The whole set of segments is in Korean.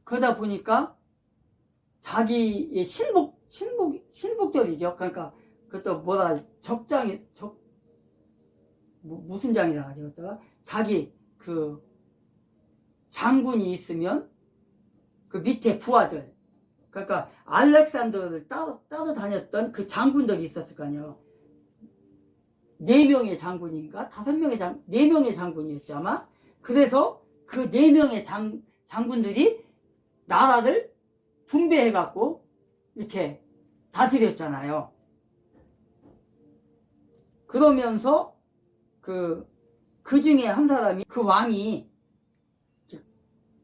그러다 보니까 자기의 신복들이죠. 그러니까 그것도 뭐라 적장이 무슨 장이라 하지? 그것도 자기 그 장군이 있으면 그 밑에 부하들, 그러니까 알렉산더를 따라다녔던 그 장군들이 있었을 거 아니에요. 4명의 장군인가? 4명의 장군이었죠, 아마. 그래서 그 4명의 장군들이 나라를 분배해갖고 이렇게 다스렸잖아요. 그러면서 그 중에 한 사람이, 그 왕이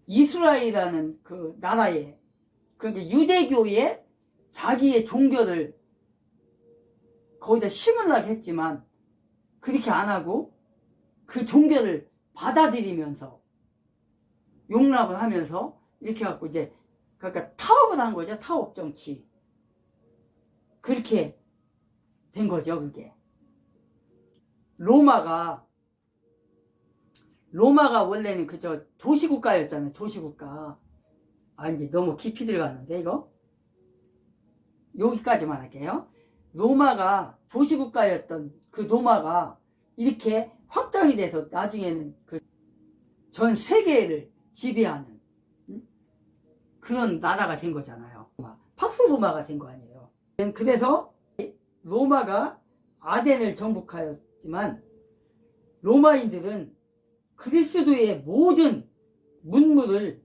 이스라엘이라는 그 나라에, 그러니까 유대교에 자기의 종교를 거기다 심으려고 했지만 그렇게 안 하고 그 종교를 받아들이면서 용납을 하면서 이렇게 갖고 이제 그러니까 타협을 한 거죠. 타협 정치. 그렇게 된 거죠, 그게. 로마가 원래는 그저 도시국가였잖아요. 도시국가. 이제 너무 깊이 들어가는데 이거 여기까지만 할게요. 로마가 도시국가였던 그 로마가 이렇게 확장이 돼서 나중에는 그 전 세계를 지배하는 그런 나라가 된 거잖아요. 팍스로마가 된 거 아니에요. 그래서 로마가 아덴을 정복하였지만 로마인들은 그리스도의 모든 문물을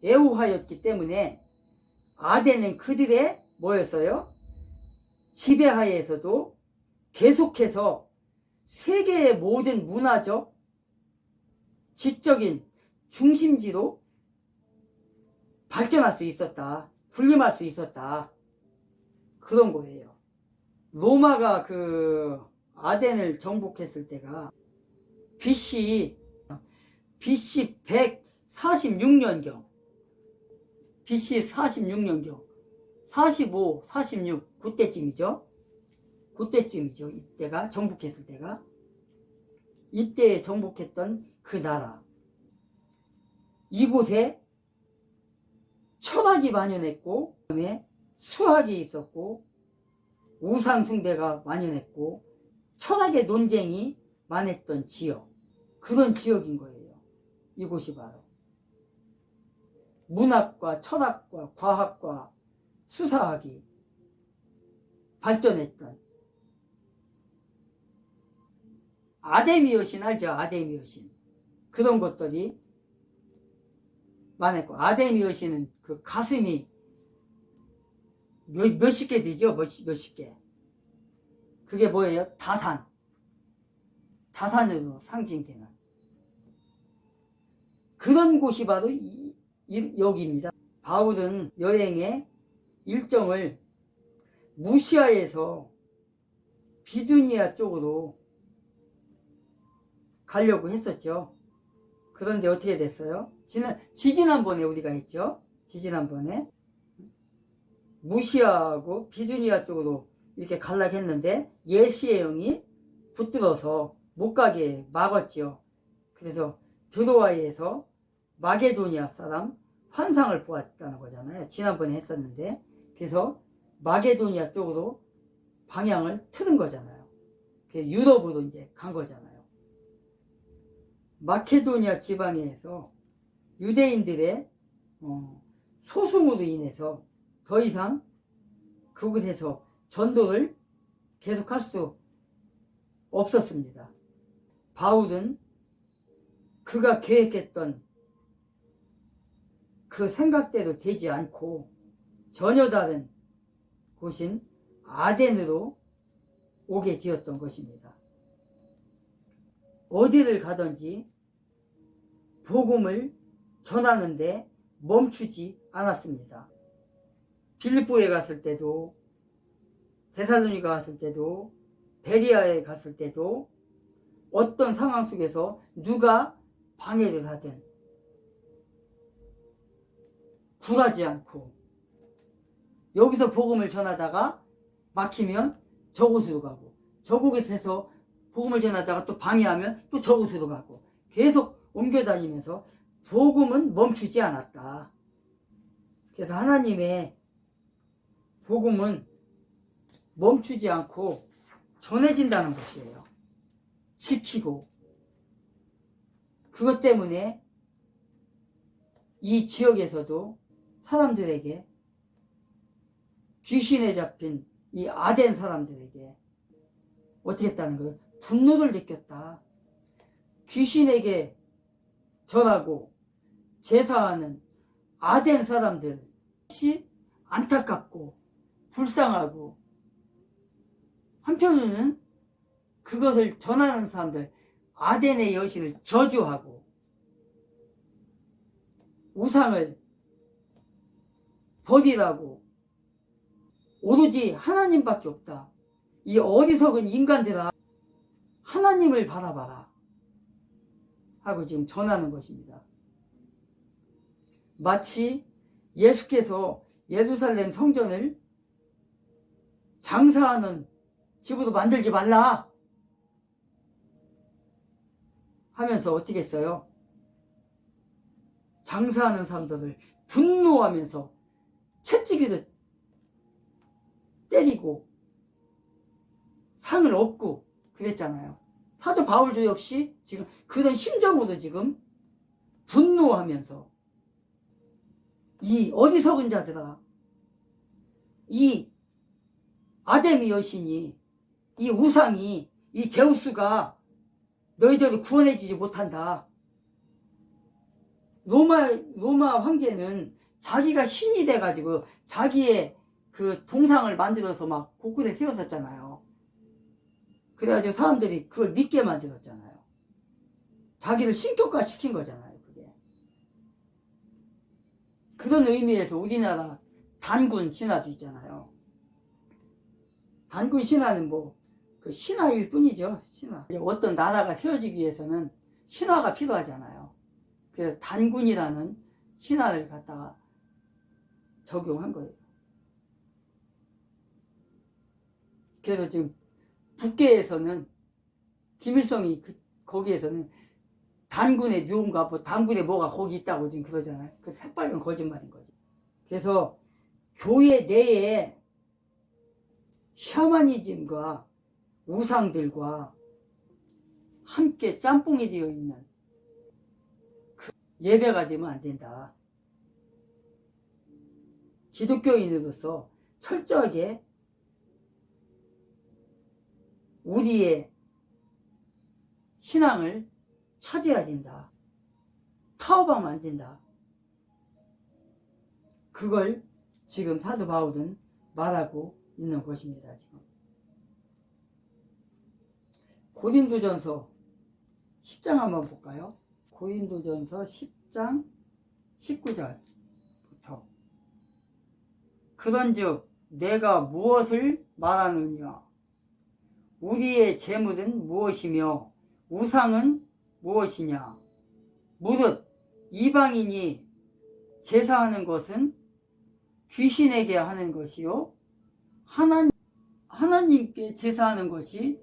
애호하였기 때문에 아덴은 그들의 뭐였어요? 지배하에서도 계속해서 세계의 모든 문화적, 지적인 중심지로 발전할 수 있었다. 군림할 수 있었다. 그런 거예요. 로마가 그 아덴을 정복했을 때가 BC 146년경 BC 46년경 45, 46 그때쯤이죠. 이때가 정복했을 때가 이때 정복했던 그 나라 이곳에 철학이 만연했고 그다음에 수학이 있었고 우상 숭배가 만연했고 철학의 논쟁이 많았던 지역 그런 지역인 거예요. 이곳이 바로 문학과 철학과 과학과 수사학이 발전했던 아데미오신 알죠? 아데미오신 그런 것들이 많았고 아데미오신은 그 가슴이 몇십 개 되죠? 몇십 개 그게 뭐예요? 다산으로 상징되는 그런 곳이 바로 여기입니다. 바울은 여행의 일정을 무시아에서 비두니아 쪽으로 가려고 했었죠. 그런데 어떻게 됐어요? 지지난번에 우리가 했죠. 지지난번에 무시아하고 비두니아 쪽으로 이렇게 가려고 했는데 예수의 영이 붙들어서 못 가게 막았죠. 그래서 드로아에서 마게도니아 사람 환상을 보았다는 거잖아요. 지난번에 했었는데 그래서 마게도니아 쪽으로 방향을 틀은 거잖아요. 유럽으로 이제 간 거잖아요. 마케도니아 지방에서 유대인들의 소송으로 인해서 더 이상 그곳에서 전도를 계속할 수 없었습니다. 바울은 그가 계획했던 그 생각대로 되지 않고 전혀 다른 곳인 아덴으로 오게 되었던 것입니다. 어디를 가든지 복음을 전하는데 멈추지 않았습니다. 빌립보에 갔을 때도 데살로니가 갔을 때도 베리아에 갔을 때도 어떤 상황 속에서 누가 방해를 하든 굴하지 않고 여기서 복음을 전하다가 막히면 저곳으로 가고 저곳에서 복음을 전하다가 또 방해하면 또 저곳으로 가고 계속 옮겨다니면서 복음은 멈추지 않았다. 그래서 하나님의 복음은 멈추지 않고 전해진다는 것이에요. 지키고. 그것 때문에 이 지역에서도 사람들에게, 귀신에 잡힌 이 아덴 사람들에게 어떻게 했다는 거예요? 분노를 느꼈다. 귀신에게 절하고 제사하는 아덴 사람들이 안타깝고 불쌍하고, 한편으로는 그것을 전하는 사람들, 아덴의 여신을 저주하고 우상을 버리라고, 오로지 하나님밖에 없다. 이 어리석은 인간들아, 하나님을 바라봐라 하고 지금 전하는 것입니다. 마치 예수께서 예루살렘 성전을 장사하는 집으로 만들지 말라 하면서 어떻게 했어요? 장사하는 사람들을 분노하면서 채찍으로 때리고 상을 얻고 그랬잖아요. 사도 바울도 역시 지금 그런 심정으로 지금 분노하면서, 이 어리석은 자들아, 이 아데미 여신이, 이 우상이, 이 제우스가 너희들을 구원해주지 못한다. 로마 황제는 자기가 신이 돼가지고 자기의 그 동상을 만들어서 막 곳곳에 세웠었잖아요. 그래가지고 사람들이 그걸 믿게 만들었잖아요. 자기를 신격화 시킨 거잖아요, 그게. 그런 의미에서 우리나라 단군 신화도 있잖아요. 단군 신화는 그 신화일 뿐이죠, 신화. 어떤 나라가 세워지기 위해서는 신화가 필요하잖아요. 그래서 단군이라는 신화를 갖다가 적용한 거예요. 그래서 지금 북계에서는, 김일성이 거기에서는 단군의 묘인가 단군의 뭐가 거기 있다고 지금 그러잖아요. 그 새빨간 거짓말인 거지. 그래서 교회 내에 샤머니즘과 우상들과 함께 짬뽕이 되어 있는 그 예배가 되면 안 된다. 기독교인으로서 철저하게 우리의 신앙을 찾아야 된다. 타협하면 안 된다. 그걸 지금 사도 바울은 말하고 있는 것입니다. 지금 고린도전서 10장 한번 볼까요? 고린도전서 10장 19절부터. 그런즉 내가 무엇을 말하느냐? 우리의 재물은 무엇이며 우상은 무엇이냐? 무릇 이방인이 제사하는 것은 귀신에게 하는 것이요 하나님께 제사하는 것이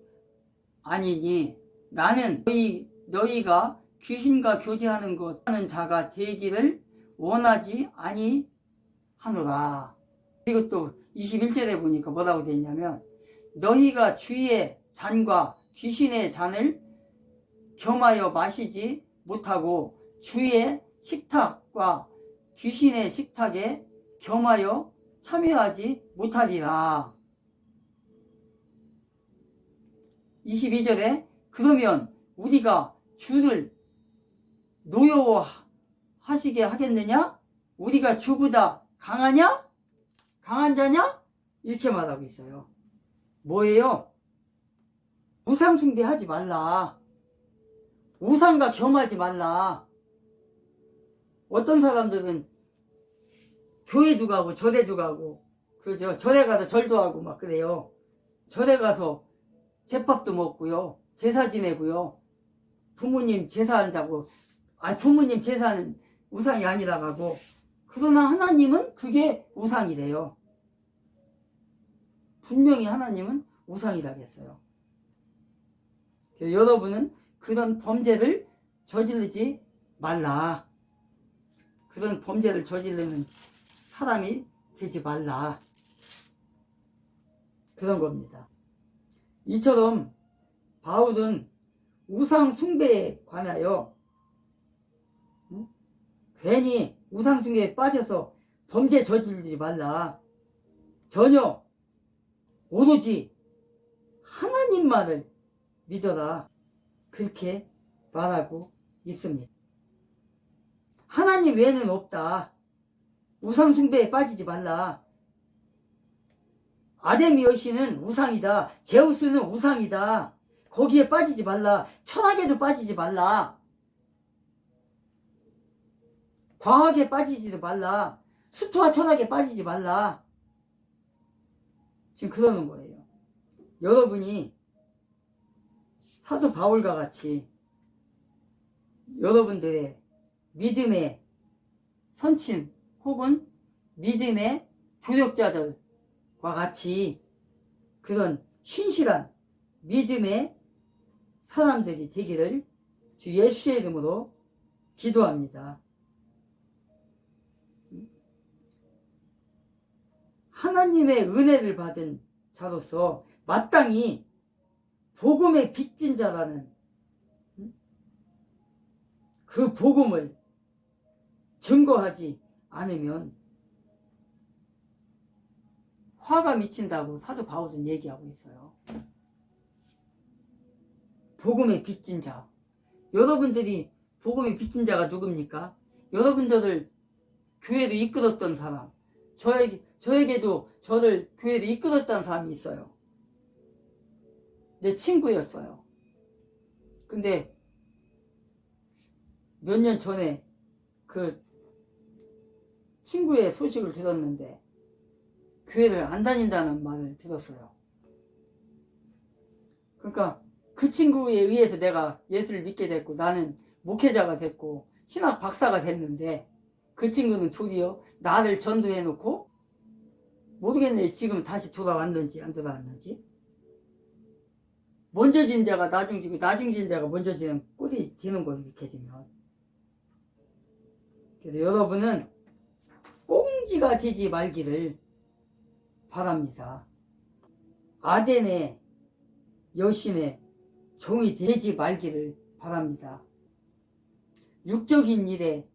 아니니, 나는 너희가 귀신과 교제하는 것 하는 자가 되기를 원하지 아니하노라. 그리고 또 21절에 보니까 뭐라고 되어 있냐면, 너희가 주의 잔과 귀신의 잔을 겸하여 마시지 못하고 주의 식탁과 귀신의 식탁에 겸하여 참여하지 못하리라. 22절에 그러면 우리가 주를 노여워하시게 하겠느냐? 우리가 주보다 강하냐? 강한 자냐? 이렇게 말하고 있어요. 뭐예요? 우상 숭배하지 말라. 우상과 겸하지 말라. 어떤 사람들은 교회도 가고 절에도 가고, 그죠? 절에 가서 절도 하고 막 그래요. 절에 가서 제밥도 먹고요, 제사 지내고요, 부모님 제사한다고, 부모님 제사는 우상이 아니라고 하고, 그러나 하나님은 그게 우상이래요. 분명히 하나님은 우상이라고 했어요. 그래서 여러분은 그런 범죄를 저지르지 말라. 그런 범죄를 저지르는 사람이 되지 말라. 그런 겁니다. 이처럼 바울은 우상 숭배에 관하여 괜히 우상 숭배에 빠져서 범죄 저지르지 말라. 전혀 오로지 하나님만을 믿어라. 그렇게 말하고 있습니다. 하나님 외에는 없다. 우상 숭배에 빠지지 말라. 아데미 여신은 우상이다. 제우스는 우상이다. 거기에 빠지지 말라. 철학에도 빠지지 말라. 과학에 빠지지도 말라. 수토와 철학에 빠지지 말라. 지금 그러는 거예요. 여러분이 사도 바울과 같이 여러분들의 믿음의 선친 혹은 믿음의 조력자들과 같이 그런 신실한 믿음의 사람들이 되기를 주 예수의 이름으로 기도합니다. 하나님의 은혜를 받은 자로서 마땅히 복음에 빚진 자라는 그 복음을 증거하지 않으면 화가 미친다고 사도 바울은 얘기하고 있어요. 복음에 빚진 자. 여러분들이 복음에 빚진 자가 누굽니까? 여러분들을 교회로 이끌었던 사람. 저에게도 저를 교회로 이끌었다는 사람이 있어요. 내 친구였어요. 근데 몇 년 전에 그 친구의 소식을 들었는데 교회를 안 다닌다는 말을 들었어요. 그러니까 그 친구에 의해서 내가 예수를 믿게 됐고 나는 목회자가 됐고 신학 박사가 됐는데 그 친구는 도리어 나를 전도해 놓고 모르겠네. 지금 다시 돌아왔는지 안 돌아왔는지. 먼저 진 자가 나중 지고 나중 진 자가 먼저 지는 꼴이 되는 거예요. 이렇게 되면. 그래서 여러분은 꽁지가 되지 말기를 바랍니다. 아덴의 여신의 종이 되지 말기를 바랍니다. 육적인 일에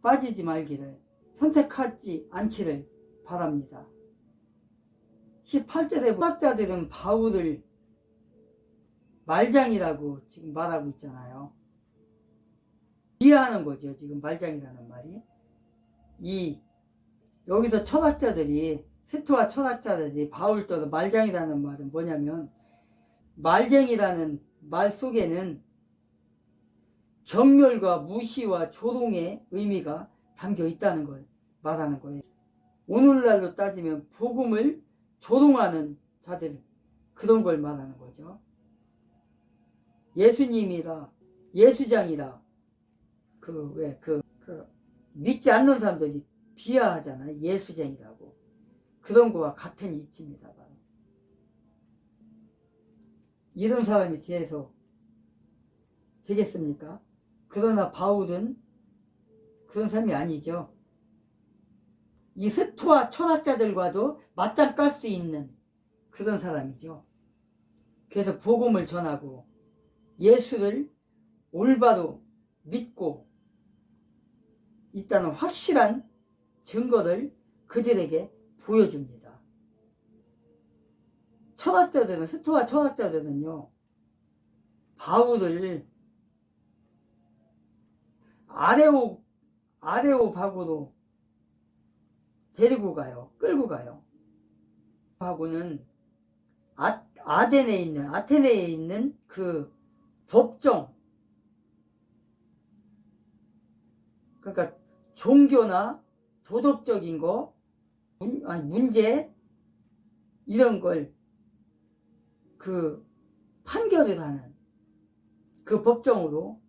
빠지지 말기를 선택하지 않기를 바랍니다. 18절에 학자들은 바울을 말장이라고 지금 말하고 있잖아요. 이해하는 거죠. 지금 말장이라는 말이. 여기서 철학자들이 스토아 철학자들이 바울 떠도 말장이라는 말은 뭐냐면 말쟁이라는 말 속에는 경멸과 무시와 조롱의 의미가 담겨 있다는 걸 말하는 거예요. 오늘날로 따지면 복음을 조롱하는 자들 그런 걸 말하는 거죠. 예수님이라 예수장이라 믿지 않는 사람들이 비하하잖아요. 예수쟁이라고. 그런 거와 같은 이치입니다. 이런 사람이 되겠습니까? 그러나 바울은 그런 사람이 아니죠. 이 스토아 철학자들과도 맞짱 깔 수 있는 그런 사람이죠. 그래서 복음을 전하고 예수를 올바로 믿고 있다는 확실한 증거를 그들에게 보여줍니다. 철학자들은 스토아 철학자들은요 바울을 아레오박으로 데리고 가요. 끌고 가요. 바고는 아테네에 있는 그 법정, 그러니까 종교나 도덕적인 거, 문제 이런 걸 그 판결을 하는 그 법정으로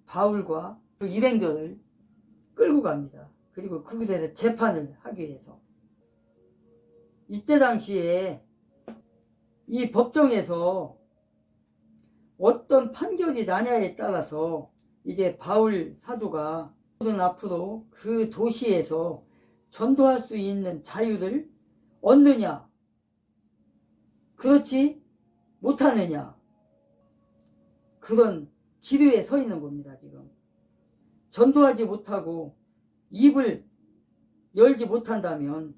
바울과 그 일행들을 끌고 갑니다. 그리고 그곳에서 재판을 하기 위해서. 이때 당시에 이 법정에서 어떤 판결이 나냐에 따라서 이제 바울 사도가 모든 앞으로 그 도시에서 전도할 수 있는 자유를 얻느냐, 그렇지 못하느냐, 그런 기류에 서 있는 겁니다. 지금 전도하지 못하고 입을 열지 못한다면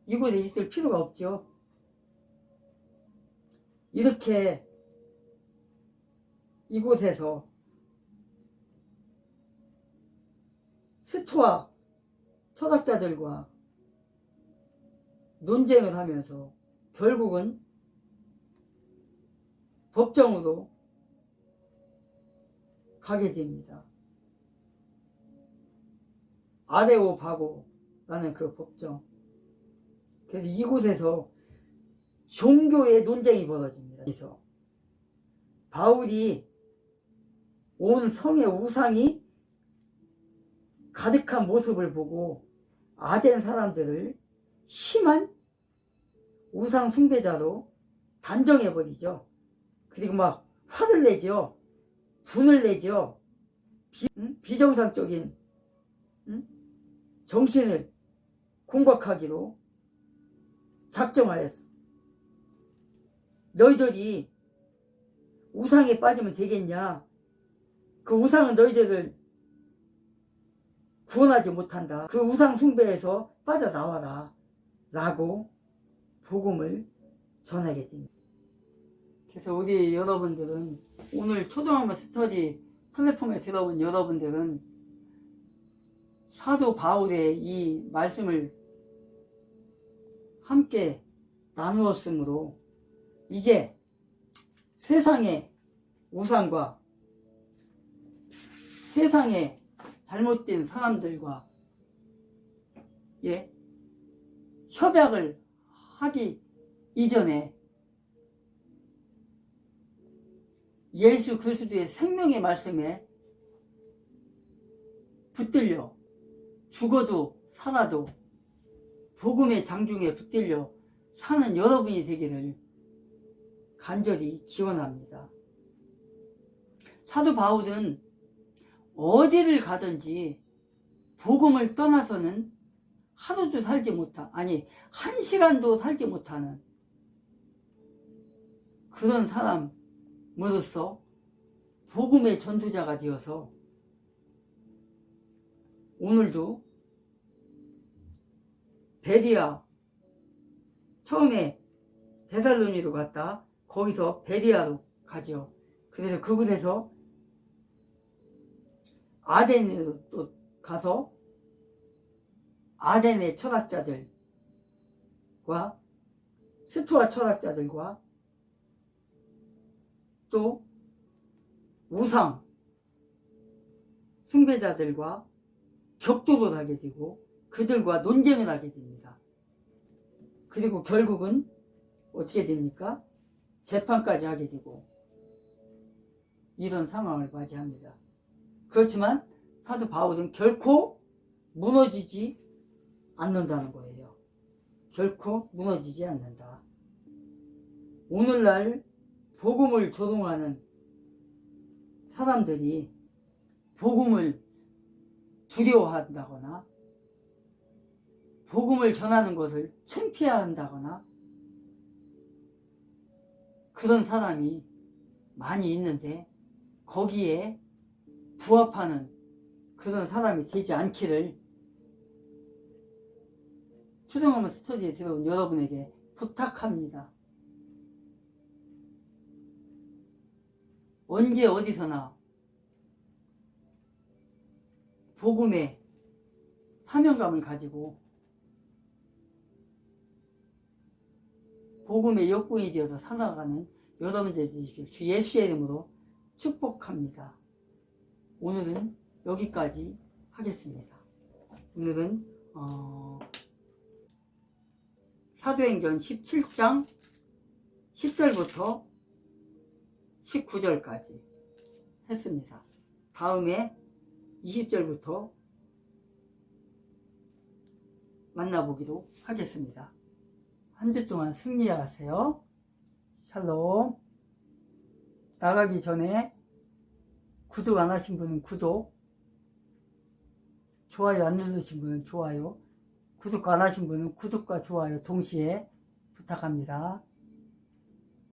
이곳에 있을 필요가 없죠. 이렇게 이곳에서 스토아 철학자들과 논쟁을 하면서 결국은 법정으로 가게 됩니다. 아레오바고라는 그 법정. 그래서 이곳에서 종교의 논쟁이 벌어집니다. 그래서 바울이 온 성의 우상이 가득한 모습을 보고 아덴 사람들을 심한 우상 숭배자로 단정해버리죠. 그리고 막 화를 내죠. 분을 내죠. 비정상적인 정신을 공박하기로 작정하였어. 너희들이 우상에 빠지면 되겠냐? 그 우상은 너희들을 구원하지 못한다. 그 우상 숭배에서 빠져나와라. 라고 복음을 전하게 됩니다. 그래서 우리 여러분들은 오늘 초등학교 스터디 플랫폼에 들어온 여러분들은 사도 바울의 이 말씀을 함께 나누었으므로 이제 세상의 우상과 세상의 잘못된 사람들과 협약을 하기 이전에 예수 그리스도의 생명의 말씀에 붙들려 죽어도 살아도 복음의 장중에 붙들려 사는 여러분이 되기를 간절히 기원합니다. 사도 바울은 어디를 가든지 복음을 떠나서는 하루도 살지 못한, 아니 한 시간도 살지 못하는 그런 사람으로서 복음의 전도자가 되어서 오늘도 베리아, 처음에 데살로니로 갔다 거기서 베리아로 가죠. 그래서 그곳에서 아덴으로 또 가서 아덴의 철학자들과 스토아 철학자들과 또 우상 숭배자들과 격돌을 하게 되고 그들과 논쟁을 하게 됩니다. 그리고 결국은 어떻게 됩니까? 재판까지 하게 되고 이런 상황을 맞이합니다. 그렇지만 사도 바울은 결코 무너지지 않는다는 거예요. 결코 무너지지 않는다. 오늘날 복음을 조롱하는 사람들이 복음을 두려워한다거나 복음을 전하는 것을 창피해한다거나 그런 사람이 많이 있는데 거기에 부합하는 그런 사람이 되지 않기를 초등학교 스터디에 들어온 여러분에게 부탁합니다. 언제 어디서나 복음의 사명감을 가지고 복음의 역군이 되어서 살아가는 여러분들이 되시길 주 예수의 이름으로 축복합니다. 오늘은 여기까지 하겠습니다. 오늘은 사도행전 17장 10절부터 19절까지 했습니다. 다음에 20절부터 만나보기로 하겠습니다. 한 주 동안 승리하세요. 샬롬. 나가기 전에 구독 안 하신 분은 구독, 좋아요 안 누르신 분은 좋아요, 구독 안 하신 분은 구독과 좋아요 동시에 부탁합니다.